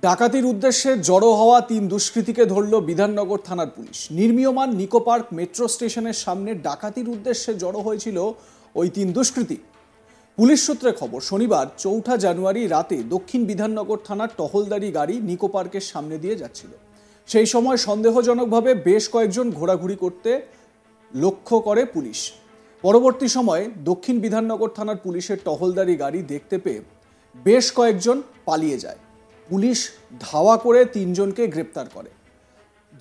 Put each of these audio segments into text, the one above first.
ডাকাতির উদ্দেশ্যে জড়ো হওয়া ৩ দুষ্কৃতীকে ধরল বিধাননগর থানার পুলিশ। নির্মীয়মান নিকো পার্ক মেট্রো স্টেশনের সামনে ডাকাতির উদ্দেশ্যে জড়ো হয়েছিল ওই ৩ দুষ্কৃতী। পুলিশ সূত্রে খবর, শনিবার ৪ঠা জানুয়ারি রাতে দক্ষিণ বিধাননগর থানার টহলদারি গাড়ি নিকো পার্কের সামনে দিয়ে যাচ্ছিল। সেই সময় সন্দেহজনকভাবে বেশ কয়েকজন ঘোরাঘুরি করতে লক্ষ্য করে পুলিশ। পরবর্তী সময়ে দক্ষিণ বিধাননগর থানার পুলিশের টহলদারি গাড়ি দেখতে পেয়ে বেশ কয়েকজন পালিয়ে যায়। পুলিশ ধাওয়া করে ৩ জনকে গ্রেপ্তার করে।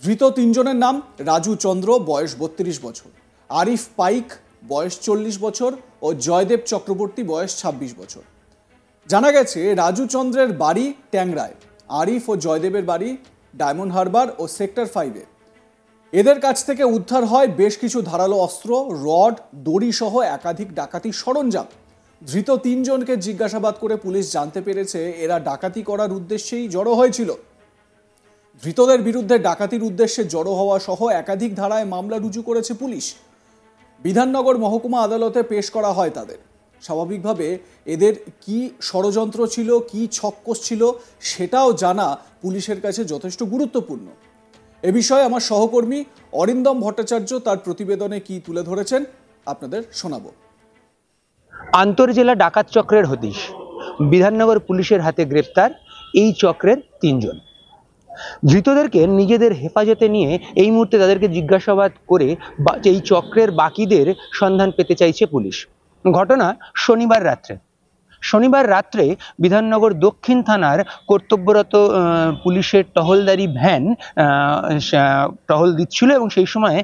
ধৃত ৩ জনের নাম রাজু চন্দ্র, বয়স ৩২ বছর, আরিফ পাইক, বয়স ৪০ বছর ও জয়দেব চক্রবর্তী, বয়স ২৬ বছর। জানা গেছে রাজু চন্দ্রের বাড়ি ট্যাংরায়, আরিফ ও জয়দেবের বাড়ি ডায়মন্ড হারবার ও সেক্টর 5-এ। এদের কাছ থেকে উদ্ধার হয় বেশ কিছু ধারালো অস্ত্র, রড, দড়ি সহ একাধিক ডাকাতির সরঞ্জাম। ধৃত ৩ জনকে জিজ্ঞাসাবাদ করে পুলিশ জানতে পেরেছে এরা ডাকাতি করার উদ্দেশ্যেই জড়ো হয়েছিল। ধৃতদের বিরুদ্ধে ডাকাতির উদ্দেশ্যে জড়ো হওয়া সহ একাধিক ধারায় মামলা রুজু করেছে পুলিশ। বিধাননগর মহকুমা আদালতে পেশ করা হয় তাদের। স্বাভাবিকভাবে এদের কি ষড়যন্ত্র ছিল, কি ছক্কস ছিল, সেটাও জানা পুলিশের কাছে যথেষ্ট গুরুত্বপূর্ণ। এ বিষয়ে আমার সহকর্মী অরিন্দম ভট্টাচার্য তার প্রতিবেদনে কি তুলে ধরেছেন আপনাদের শোনাবো। আন্তর্জেলা ডাকাত চক্রের হদিশ, বিধাননগর পুলিশের হাতে গ্রেপ্তার এই চক্রের ৩ জন। ধৃতদেরকে নিজেদের হেফাজতে নিয়ে এই মুহূর্তে তাদেরকে জিজ্ঞাসাবাদ করে এই চক্রের বাকিদের সন্ধান পেতে চাইছে পুলিশ। ঘটনা শনিবার রাত্রে বিধাননগর দক্ষিণ থানার কর্তব্যরত পুলিশের টহলদারি ভ্যান টহল দিচ্ছিল এবং সেই সময়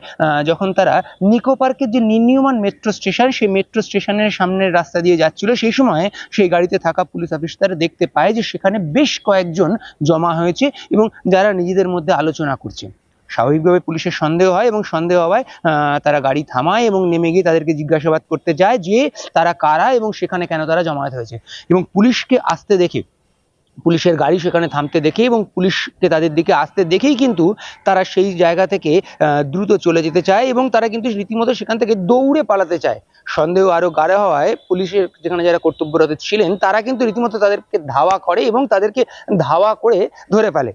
যখন তারা নিকো পার্কের যে নির্মীয়মান মেট্রো স্টেশন, সেই মেট্রো স্টেশনের সামনের রাস্তা দিয়ে যাচ্ছিল, সেই সময় সেই গাড়িতে থাকা পুলিশ অফিসার দেখতে পায় যে সেখানে বেশ কয়েকজন জমা হয়েছে এবং যারা নিজেদের মধ্যে আলোচনা করছে। স্বাভাবিকভাবে পুলিশের সন্দেহ হয় এবং সন্দেহ হওয়ায় তারা গাড়ি থামায় এবং নেমে গিয়ে তাদেরকে জিজ্ঞাসাবাদ করতে যায় যে তারা কারা এবং সেখানে কেন তারা জমায়েত হয়েছে। এবং পুলিশকে আসতে দেখে, পুলিশের গাড়ি সেখানে থামতে দেখে এবং পুলিশকে তাদের দিকে আসতে দেখেই কিন্তু তারা সেই জায়গা থেকে দ্রুত চলে যেতে চায় এবং তারা কিন্তু রীতিমতো সেখান থেকে দৌড়ে পালাতে চায়। সন্দেহ আরো গাঢ় হওয়ায় পুলিশের যেখানে যারা কর্তব্যরত ছিলেন তারা কিন্তু রীতিমতো তাদেরকে ধাওয়া করে এবং তাদেরকে ধাওয়া করে ধরে ফেলে।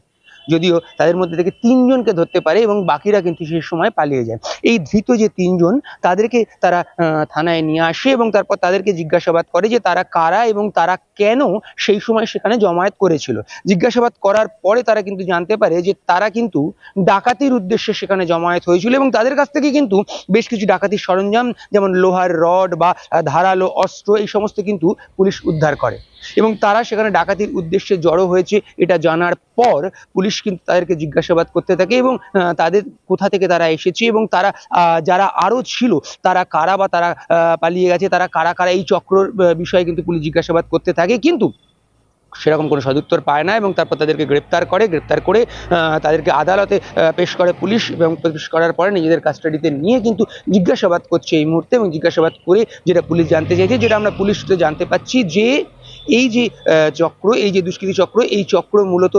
যদিও তাদের মধ্যে থেকে ৩ জনকে ধরতে পারে এবং বাকিরা কিন্তু সেই সময় পালিয়ে যায়। এই ধৃত যে ৩ জন তাদেরকে তারা থানায় নিয়ে আসে এবং তারপর তাদেরকে জিজ্ঞাসাবাদ করে যে তারা কারা এবং তারা কেন সেই সময় সেখানে জমায়েত করেছিল। জিজ্ঞাসাবাদ করার পরে তারা কিন্তু জানতে পারে যে তারা কিন্তু ডাকাতির উদ্দেশ্যে সেখানে জমায়েত হয়েছিল এবং তাদের কাছ থেকে কিন্তু বেশ কিছু ডাকাতির সরঞ্জাম যেমন লোহার রড বা ধারালো অস্ত্র এই সমস্ত কিন্তু পুলিশ উদ্ধার করে এবং তারা সেখানে ডাকাতির উদ্দেশ্যে জড়ো হয়েছে এটা জানার পর পুলিশ কিন্তু তাদেরকে জিজ্ঞাসাবাদ করতে থাকে এবং তাদের কোথা থেকে তারা এসেছে এবং তারা যারা আরো ছিল তারা কারা বা তারা পালিয়ে গেছে তারা কারা কারা এই চক্রর বিষয়ে কিন্তু পুলিশ জিজ্ঞাসাবাদ করতে থাকে, কিন্তু সেরকম কোনো সদুত্তর পায় না এবং তারপর তাদেরকে গ্রেপ্তার করে তাদেরকে আদালতে পেশ করে পুলিশ এবং পেশ করার পরে নিজেদের কাস্টাডিতে নিয়ে কিন্তু জিজ্ঞাসাবাদ করছে এই মুহূর্তে। এবং জিজ্ঞাসাবাদ করে যেটা পুলিশ জানতে চাইছে, যেটা আমরা পুলিশ সূত্রে জানতে পাচ্ছি, যে এই যে চক্র, এই যে দুষ্কৃতী চক্র, এই চক্র মূলত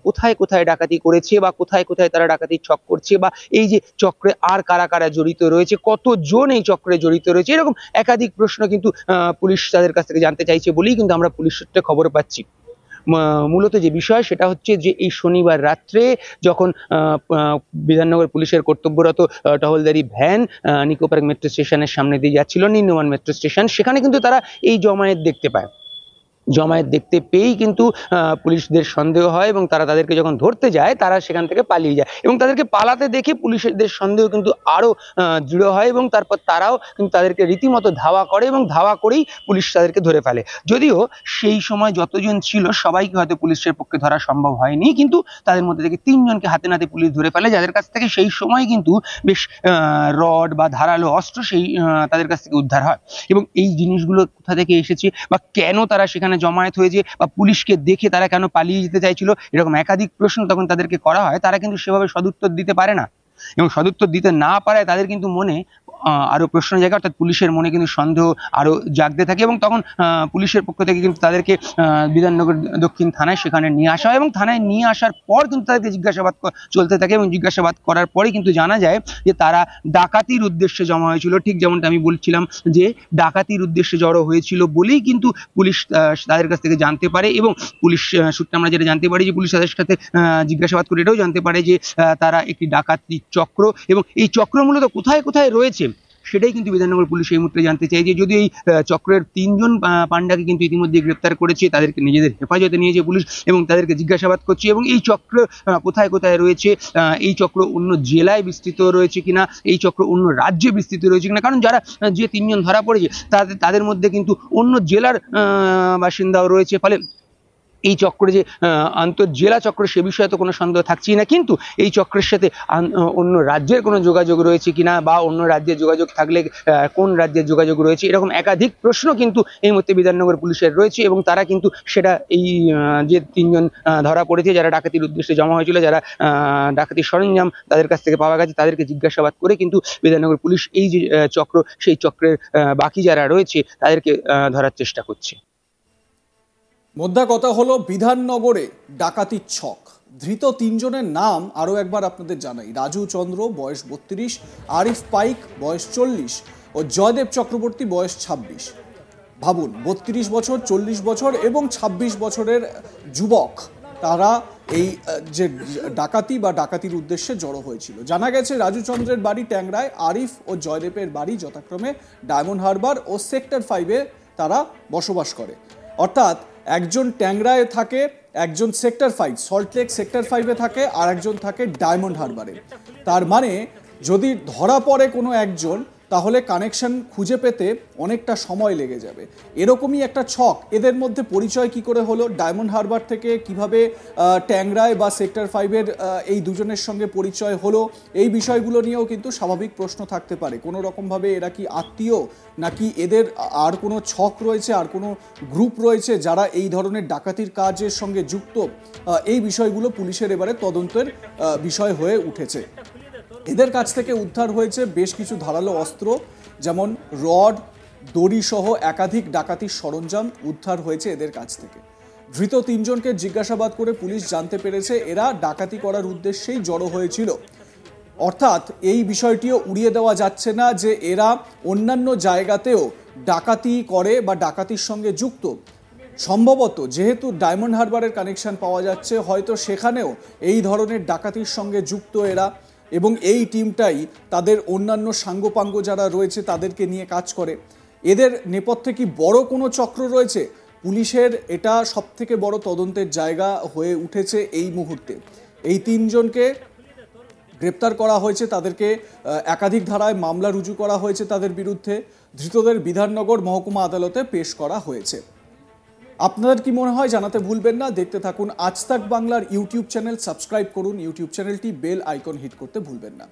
কোথায় কোথায় ডাকাতি করেছে বা কোথায় কোথায় তারা ডাকাতির ছক করছে বা এই যে চক্রে আর কারা কারা জড়িত রয়েছে, কতজন এই চক্রে জড়িত রয়েছে, এরকম একাধিক প্রশ্ন কিন্তু পুলিশ তাদের কাছ থেকে জানতে চাইছে বলেই কিন্তু আমরা পুলিশ সূত্রে খবর পাচ্ছি। মূলত যে বিষয় সেটা হচ্ছে যে এই শনিবার রাত্রে যখন বিধাননগর পুলিশের কর্তব্যরত টহলদারি ভ্যান নিকো পার্ক মেট্রো স্টেশনের সামনে দিয়ে যাচ্ছিল, নির্মীয়মান মেট্রো স্টেশন, সেখানে কিন্তু তারা এই জমায়েত দেখতে পায়। জমায়েত দেখতে পেয়েই কিন্তু পুলিশদের সন্দেহ হয় এবং তারা তাদেরকে যখন ধরতে যায় তারা সেখান থেকে পালিয়ে যায় এবং তাদেরকে পালাতে দেখে পুলিশদের সন্দেহ কিন্তু আরো দৃঢ় হয় এবং তারপর তারাও কিন্তু তাদেরকে রীতিমতো ধাওয়া করে এবং ধাওয়া করেই পুলিশ তাদেরকে ধরে ফেলে। যদিও সেই সময় যতজন ছিল সবাইকে হয়তো পুলিশের পক্ষে ধরা সম্ভব হয়নি, কিন্তু তাদের মধ্যে থেকে ৩ জনকে হাতে নাতে পুলিশ ধরে ফেলে, যাদের কাছ থেকে সেই সময় কিন্তু বেশ রড বা ধারালো অস্ত্র সেই তাদের কাছ থেকে উদ্ধার হয়। এবং এই জিনিসগুলো কোথা থেকে এসেছে বা কেন তারা সেখানে জমায়েত হয়েছে বা পুলিশকে দেখে তারা কেন পালিয়ে যেতে চাইছিল, এরকম একাধিক প্রশ্ন তখন তাদেরকে করা হয়। তারা কিন্তু সেভাবে সদুত্তর দিতে পারে না। এবং সদুত্তর দিতে না পারায় তাদের কিন্তু মনে আরো প্রশ্ন জায়গা, অর্থাৎ পুলিশের মনে কিন্তু সন্দেহ আরো জাগতে থাকে এবং তখন পুলিশের পক্ষ থেকে কিন্তু তাদেরকে বিধাননগর দক্ষিণ থানায় সেখানে নিয়ে আসা হয় এবং থানায় নিয়ে আসার পর কিন্তু তাদেরকে জিজ্ঞাসাবাদ চলতে থাকে এবং জিজ্ঞাসাবাদ করার পরে কিন্তু জানা যায় যে তারা ডাকাতির উদ্দেশ্যে জমা হয়েছিল। ঠিক যেমনটা আমি বলছিলাম যে ডাকাতির উদ্দেশ্যে জড়ো হয়েছিল বলেই কিন্তু পুলিশ তাদের কাছ থেকে জানতে পারে এবং পুলিশ সূত্রে আমরা যেটা জানতে পারি যে পুলিশ তাদের সাথে জিজ্ঞাসাবাদ করে এটাও জানতে পারে যে তারা একটি ডাকাতি চক্র এবং এই চক্র মূলত কোথায় কোথায় রয়েছে সেটাই কিন্তু বিধাননগর পুলিশ এই মুহূর্তে জানতে চাই। যে যদি এই চক্রের 3 জন পান্ডাকে কিন্তু ইতিমধ্যে গ্রেপ্তার করেছে, তাদেরকে নিজেদের হেফাজতে নিয়েছে পুলিশ এবং তাদেরকে জিজ্ঞাসাবাদ করছে এবং এই চক্র কোথায় কোথায় রয়েছে, এই চক্র অন্য জেলায় বিস্তৃত রয়েছে কিনা, এই চক্র অন্য রাজ্যে বিস্তৃত রয়েছে কিনা, কারণ যারা যে 3 জন ধরা পড়েছে তাদের মধ্যে কিন্তু অন্য জেলার বাসিন্দাও রয়েছে। ফলে এই চক্রে যে আন্তঃজেলা চক্র সে বিষয়ে তো কোনো সন্দেহ থাকছেই না, কিন্তু এই চক্রের সাথে অন্য রাজ্যের কোনো যোগাযোগ রয়েছে কিনা বা অন্য রাজ্যের যোগাযোগ থাকলে কোন রাজ্যের যোগাযোগ রয়েছে, এরকম একাধিক প্রশ্ন কিন্তু এই মুহূর্তে বিধাননগর পুলিশের রয়েছে এবং তারা কিন্তু সেটা এই যে 3 জন ধরা পড়েছে যারা ডাকাতির উদ্দেশ্যে জমা হয়েছিল, যারা ডাকাতির সরঞ্জাম তাদের কাছ থেকে পাওয়া গেছে, তাদেরকে জিজ্ঞাসাবাদ করে কিন্তু বিধাননগর পুলিশ এই যে চক্র সেই চক্রের বাকি যারা রয়েছে তাদেরকে ধরার চেষ্টা করছে। মোদ্দা কথা হলো বিধাননগরে ডাকাতির ছক। ধৃত 3 জনের নাম আরও একবার আপনাদের জানাই। রাজু চন্দ্র বয়স 32, আরিফ পাইক বয়স 40 ও জয়দেব চক্রবর্তী বয়স 26। ভাবুন, 32 বছর, 40 বছর এবং 26 বছরের যুবক তারা এই যে ডাকাতি বা ডাকাতির উদ্দেশ্যে জড়ো হয়েছিল। জানা গেছে রাজু চন্দ্রের বাড়ি ট্যাংরায়, আরিফ ও জয়দেবের বাড়ি যথাক্রমে ডায়মন্ড হারবার ও সেক্টর 5-এ তারা বসবাস করে। অর্থাৎ একজন ট্যাংরায় থাকে, একজন সেক্টর 5 সল্টলেক সেক্টর 5-এ থাকে আর একজন থাকে ডায়মন্ড হারবারে। তার মানে যদি ধরা পড়ে কোনো একজন তাহলে কানেকশন খুঁজে পেতে অনেকটা সময় লেগে যাবে। এরকমই একটা ছক। এদের মধ্যে পরিচয় কি করে হলো, ডায়মন্ড হারবার থেকে কিভাবে ট্যাংরায় বা সেক্টর 5-এর এই দুজনের সঙ্গে পরিচয় হলো, এই বিষয়গুলো নিয়েও কিন্তু স্বাভাবিক প্রশ্ন থাকতে পারে। কোনো রকমভাবে এরা কি আত্মীয়, নাকি এদের আর কোনো ছক রয়েছে, আর কোনো গ্রুপ রয়েছে যারা এই ধরনের ডাকাতির কাজের সঙ্গে যুক্ত, এই বিষয়গুলো পুলিশের এবারে তদন্তের বিষয় হয়ে উঠেছে। এদের কাছ থেকে উদ্ধার হয়েছে বেশ কিছু ধারালো অস্ত্র, যেমন রড, দড়ি সহ একাধিক ডাকাতির সরঞ্জাম উদ্ধার হয়েছে এদের কাছ থেকে। ধৃত 3 জনকে জিজ্ঞাসাবাদ করে পুলিশ জানতে পেরেছে এরা ডাকাতি করার উদ্দেশ্যেই জড়ো হয়েছিল। অর্থাৎ এই বিষয়টিও উড়িয়ে দেওয়া যাচ্ছে না যে এরা অন্যান্য জায়গাতেও ডাকাতি করে বা ডাকাতির সঙ্গে যুক্ত। সম্ভবত যেহেতু ডায়মন্ড হারবারের কানেকশন পাওয়া যাচ্ছে, হয়তো সেখানেও এই ধরনের ডাকাতির সঙ্গে যুক্ত এরা, এবং এই টিমটাই তাদের অন্যান্য সাঙ্গপাঙ্গ যারা রয়েছে তাদেরকে নিয়ে কাজ করে। এদের নেপথ্যে কি বড় কোনো চক্র রয়েছে? পুলিশের এটা সবথেকে বড় তদন্তের জায়গা হয়ে উঠেছে এই মুহূর্তে। এই 3 জনকে গ্রেপ্তার করা হয়েছে, তাদেরকে একাধিক ধারায় মামলা রুজু করা হয়েছে তাদের বিরুদ্ধে। ধৃতদের বিধাননগর মহকুমা আদালতে পেশ করা হয়েছে। আপনাদের কি মনে হয় জানাতে ভুলবেন না। দেখতে থাকুন আজ তাক বাংলার ইউটিউব চ্যানেল, সাবস্ক্রাইব করুন ইউটিউব চ্যানেলটি, বেল আইকন হিট করতে ভুলবেন না।